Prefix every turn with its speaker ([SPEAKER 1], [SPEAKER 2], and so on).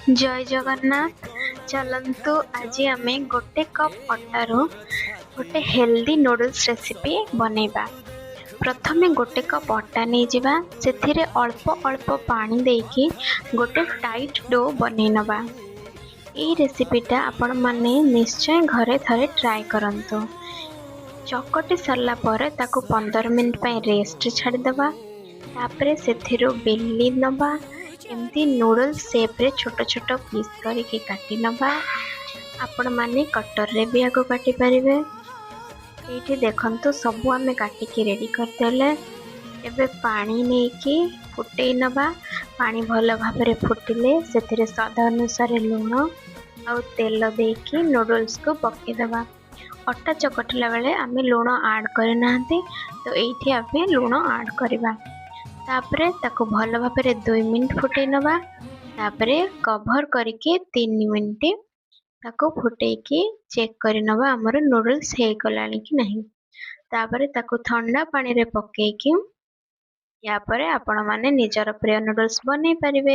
[SPEAKER 1] जय जगन्नाथ। चलंतु आज आमे गोटे कप अटारो गोटे हेल्दी नूडल्स रेसिपी बनेबा। प्रथमे गोटे कप अटा नहीं जिबा सेथिरे अल्प अल्प पानी देकी गोटे टाइट डो बनै नबा। एई रेसिपीटा आपण माने निश्चय घरे थरे ट्राई करंतु। चकटी सरला परे ताको 15 मिनिट पय रेस्ट छाड़ी दबा। तापरे सेथिरो बेली नबा एमती नूडल्स शेप रे छोट छोट पीस करके काटी नबा। आपण माने कटर रे भी आगो काटी परिबे। एठी देखंतु सबु आमे काटिकी रेडी करदेले। एबे पानी नेकी फुटै नबा। पानी भल भाबरे फुटिले सेथिरे स्वाद अनुसार लूण आउ तेल देकी नूडल्स को पके दबा। अटा चकटिला बेले आमे लूण ऐड करनांती तो एठी आमे लूण ऐड करबा। तापरे ताको भल भाबरे 2 मिनिट फुटै नबा। तापरे कवर करके 3 मिनिट ताको फुटेकी चेक करि नबा हमर नूडल्स हे गलानी कि नहीं। तापरे ताको ठंडा पानी रे पकेकी या परे आपण माने निजर प्रिय नूडल्स बनै परिबे।